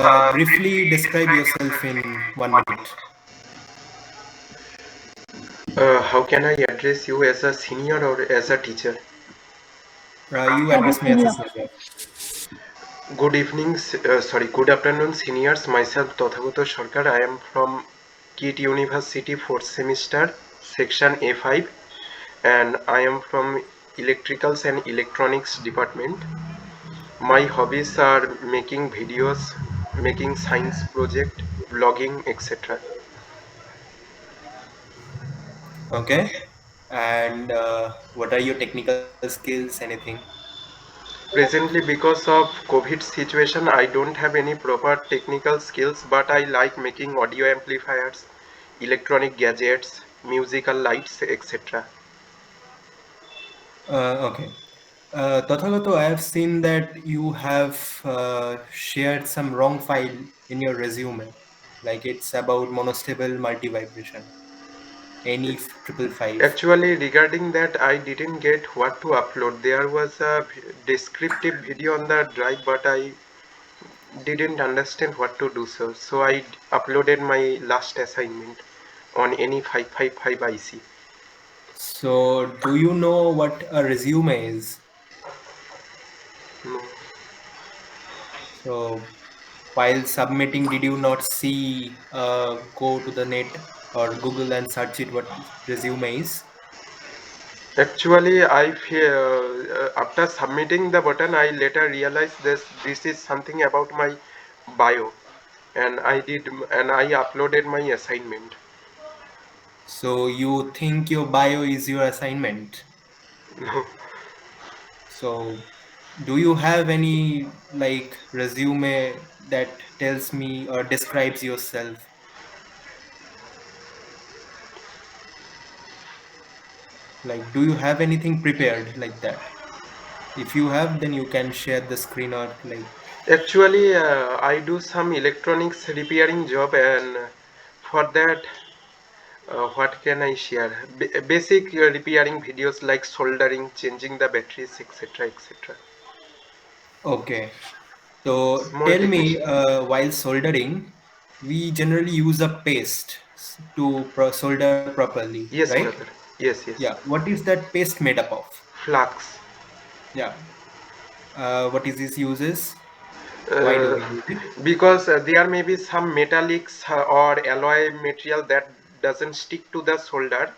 Briefly describe yourself in 1 minute. How can I address you as a senior or as a teacher? You As a address me as a senior. senior. Good evening, good afternoon, seniors. Myself, Tothagato Sarkar. I am from KIIT University, 4th semester, section A5, and I am from Electricals and Electronics department. My hobbies are making videos, making science project, vlogging, etc. Okay. And what are your technical skills? Anything? Presently, because of COVID situation, I don't have any proper technical skills, but I like making audio amplifiers, electronic gadgets, musical lights, etc. Okay. Tathagato, I have seen that you have shared some wrong file in your resume. Like it's about monostable multi-vibration. Any triple five. Actually, regarding that, I didn't get what to upload. There was a descriptive video on the drive, but I didn't understand what to do, so I uploaded my last assignment on any 555 IC. So, do you know what a resume is? No. So, while submitting, did you not see go to the net or Google and search it what resume is? Actually, after submitting the button, I later realized this is something about my bio, and I uploaded my assignment. So, you think your bio is your assignment? No. So, do you have any like resume that tells me or describes yourself? Like, do you have anything prepared like that? If you have, then you can share the screen or like. Actually, I do some electronics repairing job, and for that, what can I share? Basic repairing videos like soldering, changing the batteries, etc., etc. Okay. So Small tell me, technician. while soldering, we generally use a paste to solder properly, Yes, right? brother. Yes, Yeah. yes. What is that paste made up of? Flux. Yeah. What is this uses? Why do Uh, we use it? because there may be some metallics or alloy material that doesn't stick to the solder,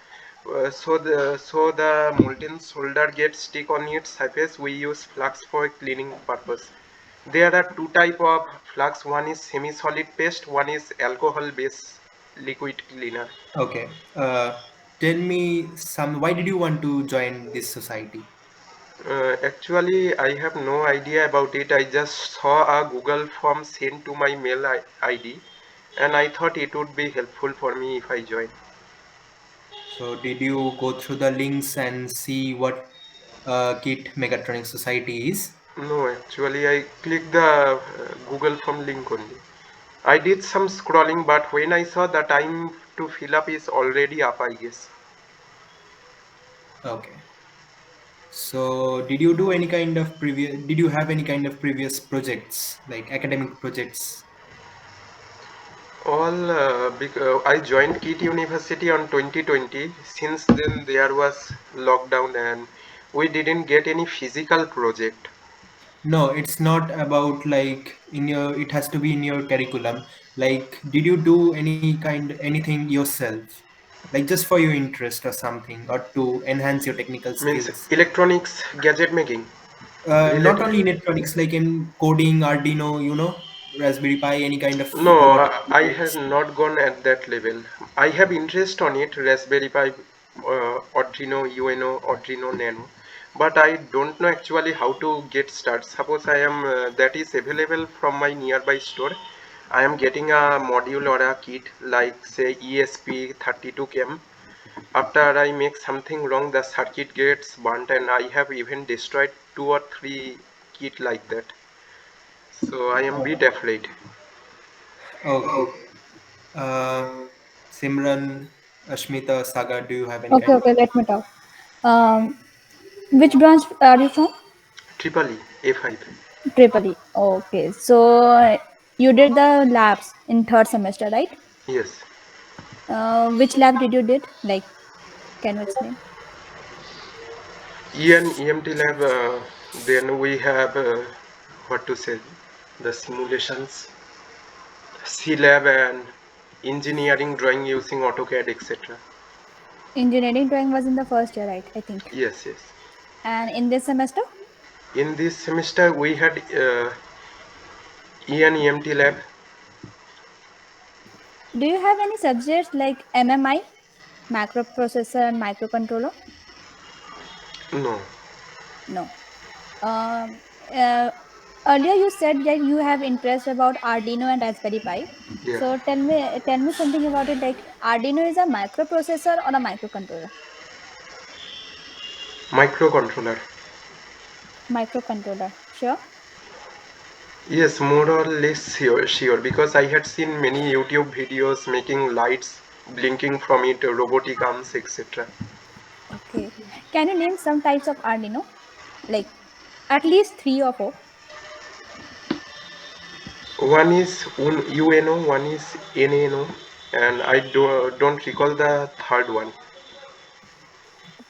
so the molten solder gets stick on its surface. We use flux for cleaning purpose. There are two type of flux. One is semi-solid paste, one is alcohol based liquid cleaner. Okay. Tell me some. Why did you want to join this society? Actually, I have no idea about it. I just saw a Google form sent to my mail ID, and I thought it would be helpful for me if I join. So did you go through the links and see what KIT Mechatronics Society is? No, actually, I clicked the Google form link only. I did some scrolling, but when I saw the time to fill up is already up, I guess. Okay. So did you do any kind of previous, did you have any kind of previous projects, like academic projects? I joined KIIT University on 2020. Since then, there was lockdown, and we didn't get any physical project. No, it's not about like in your, it has to be in your curriculum. Like, did you do any kind, anything yourself? Like just for your interest or something, or to enhance your technical Means skills? electronics gadget making Not related. only in electronics, like in coding, Arduino, Raspberry Pi, any kind of No, robotic I have projects. not gone at that level. I have interest on it, Raspberry Pi, Arduino, UNO, Arduino Nano, but I don't know actually how to get started. Suppose I am that is available from my nearby store. I am getting a module or a kit like say ESP32 km. After I make something wrong, the circuit gets burnt, and I have even destroyed 2 or 3 kit like that. So I am bit afraid. Okay. Uh, Simran, Ashmita, Saga, do you have any Okay, kind of? okay, let me talk. Um, which branch are you from? Triple E, A5. Triple E. Okay, so You did the labs in third semester, right? Yes. Which lab did you did? Like, can you explain? En EMT lab, then we have what to say, the simulations, C lab and engineering drawing using AutoCAD, etc. Engineering drawing was in the first year, right? I think. Yes, yes. And in this semester, In this semester, we had EN EMT lab. do you have any subjects like MMI, macro processor and microcontroller? No. No. Um, uh, Earlier you said that you have interest about Arduino and Raspberry Pi. Yeah. So tell me something about it. Like Arduino is a microprocessor or a microcontroller? Microcontroller. Microcontroller. Sure. Yes, more or less sure because I had seen many YouTube videos making lights blinking from it, robotic arms, etc. Okay. Can you name some types of Arduino? Like at least three or four. One is UNO, one is NNO, and I don't recall the third one.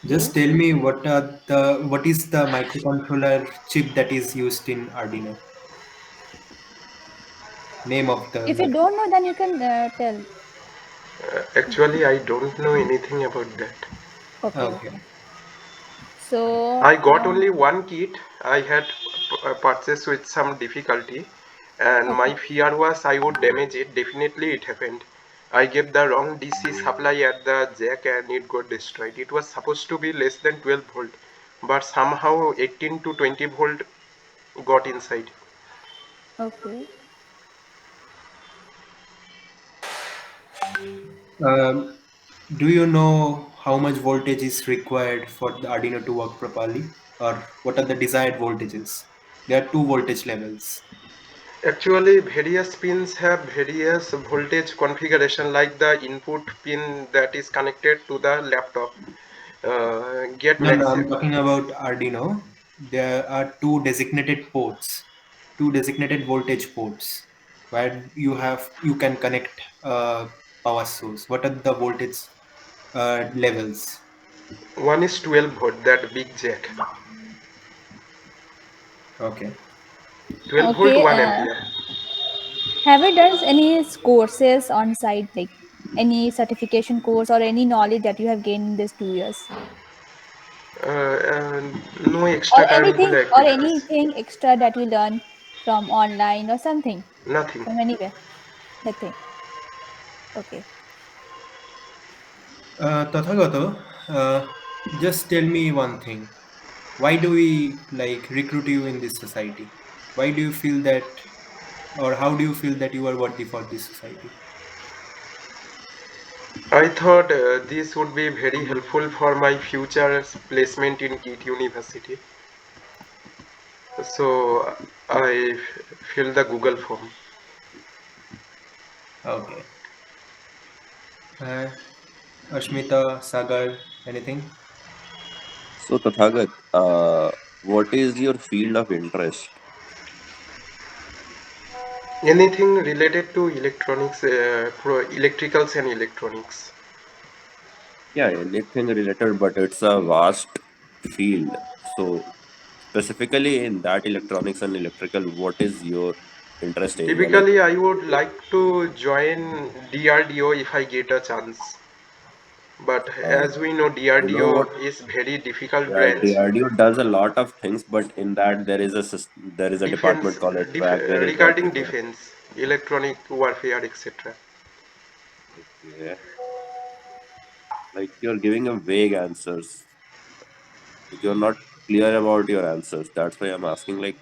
Okay. Just tell me what is the microcontroller chip that is used in Arduino? Name of the If you don't know, then you can tell. Actually, I don't know anything about that. Okay. Okay. Okay. So I got only one kit. I had purchased with some difficulty, and okay. my fear was I would damage it. Definitely, it happened. I gave the wrong DC supply at the jack and it got destroyed. It was supposed to be less than 12 volt, but somehow 18 to 20 volt got inside. Okay. Um, do you know how much voltage is required for the Arduino to work properly, or what are the desired voltages? There are two voltage levels. Actually, various pins have various voltage configuration, like the input pin that is connected to the laptop get No, no, max. I'm talking about Arduino. There are two designated voltage ports where you can connect power source. What are the voltage levels? One is 12 volt, that big jack. Okay. 12 volt, Okay. 1 ampere. Have you done any courses on site, like any certification course or any knowledge that you have gained in these 2 years, No extra curricular or activities. anything extra that you learn from online or something Nothing. from anywhere? Nothing. Okay. Tathagato, just tell me one thing. Why do we like recruit you in this society? Why do you feel that, or how do you feel that you are worthy for this society? I thought this would be very helpful for my future placement in KIIT University. So I fill the Google form. Okay. Uh, Ashmita, Sagar, anything? So, Tathagat, what is your field of interest? Anything related to electronics, electricals and electronics. Yeah, anything related, but it's a vast field. So, specifically in that electronics and electrical, what is your interest area? Like, Typically, I would like to join DRDO if I get a chance. But uh, as we know, you know DRDO what? is very difficult Yeah, branch. DRDO does a lot of things, but in that there is there is a Defense, department called a track. There is what regarding you call. defense, electronic warfare, etc. Okay, like you're giving a vague answers. Like you're not clear about your answers. That's why I'm asking. Like,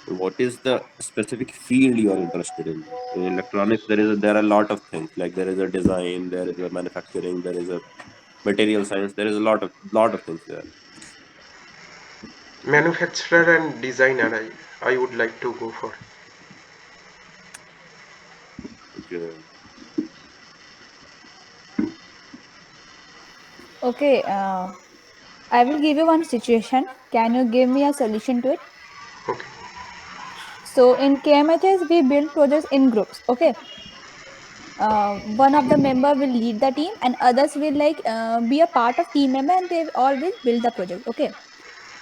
what is the specific field you are interested in? In electronics, there are a lot of things. Like there is a design, there is a manufacturing, there is a material science. There is a lot of things there. Manufacturer and designer, I would like to go for. Okay. Okay. I will give you one situation. Can you give me a solution to it? Okay. So in KMHS, we build projects in groups. Okay, one of the member will lead the team, and others will be a part of team member, and they all will build the project. Okay,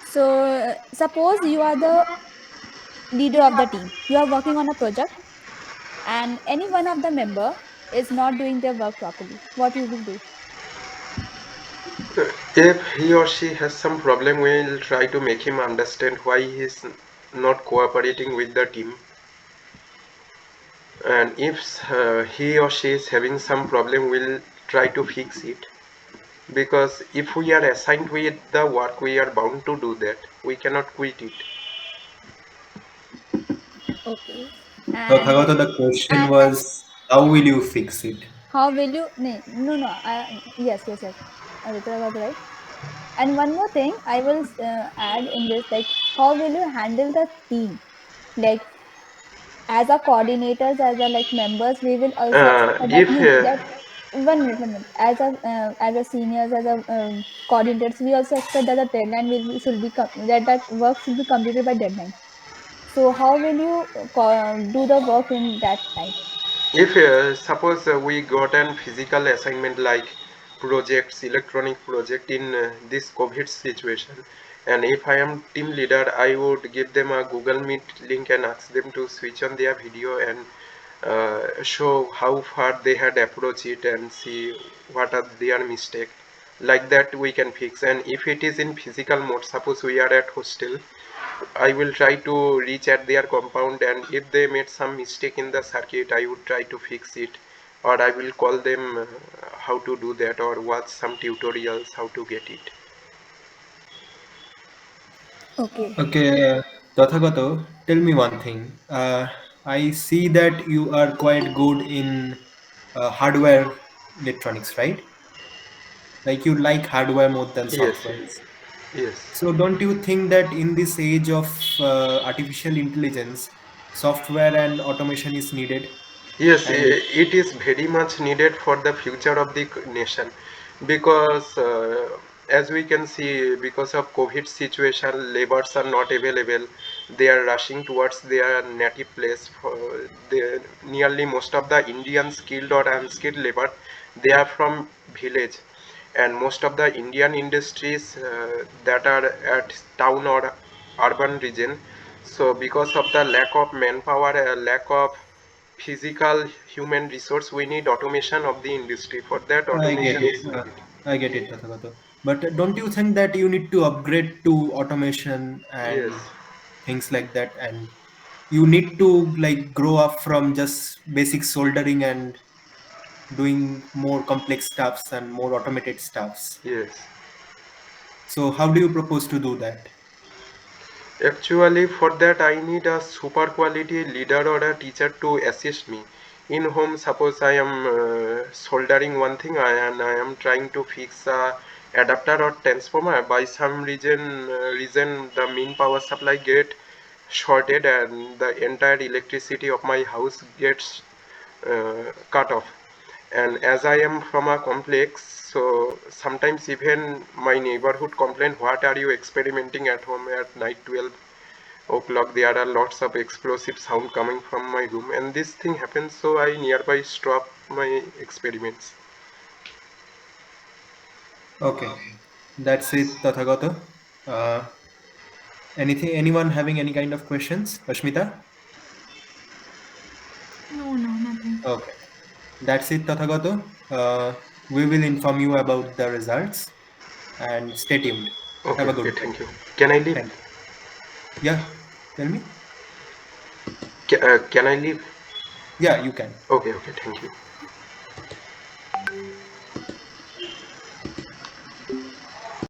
so suppose you are the leader of the team. You are working on a project, and any one of the member is not doing their work properly. What you will do? If he or she has some problem, we'll try to make him understand why he is not cooperating with the team. And if he or she is having some problem, we'll try to fix it. Because if we are assigned with the work, we are bound to do that. We cannot quit it. Okay, and Tathagata, the question and was, how will you fix it? how will you? No. Yes. Aditya was right. And one more thing, I will add in this, like, how will you handle the team? Like, as a coordinators, as a like members, we will also expect that If you that 1 minute. As a seniors, as a coordinators, we also expect that the deadline should be that work should be completed by deadline. So how will you do the work in that time? if suppose we got an physical assignment like projects, electronic project in this COVID situation, and if I am team leader, I would give them a Google Meet link and ask them to switch on their video and show how far they had approached it and see what are their mistake. Like that we can fix. And if it is in physical mode, suppose we are at hostel, I will try to reach at their compound, and if they made some mistake in the circuit, I would try to fix it, or I will call them how to do that, or watch some tutorials how to get it. Okay. Okay, Tathagato, tell me one thing. I see that you are quite good in hardware electronics, right? Like you like hardware more than Yes, softwares. yes. So don't you think that in this age of artificial intelligence, software and automation is needed? Yes, And it is very much needed for the future of the nation, because as we can see, because of COVID situation, laborers are not available. They are rushing towards their native place. Nearly most of the Indian skilled or unskilled labor, they are from village, and most of the Indian industries that are at town or urban region. So because of the lack of manpower, lack of physical human resource, we need automation of the industry. For that, I get automation it. is needed. I get it, Tathagato. But don't you think that you need to upgrade to automation Yes, and things like that? And you need to like grow up from just basic soldering and doing more complex stuffs and more automated stuffs. yes. So how do you propose to do that? Actually, for that, I need a super quality leader or a teacher to assist me. In home, suppose I am soldering one thing, and I am trying to fix a adapter or transformer. By some reason the main power supply get shorted, and the entire electricity of my house gets cut off. And as I am from a complex, so sometimes even my neighborhood complain, what are you experimenting at home at night 12 o'clock? There are lots of explosive sound coming from my room, and this thing happens, so I nearby stop my experiments. Okay, that's it, Tathagata. Uh, anyone having any kind of questions? Ashmita? No, no, nothing. Okay, that's it, Tathagata. We will inform you about the results and stay tuned. Okay, Have a okay, good day. thank you. Can I leave? Thank you. Yeah, tell me. Can I leave? Yeah, you can. Okay, okay, thank you.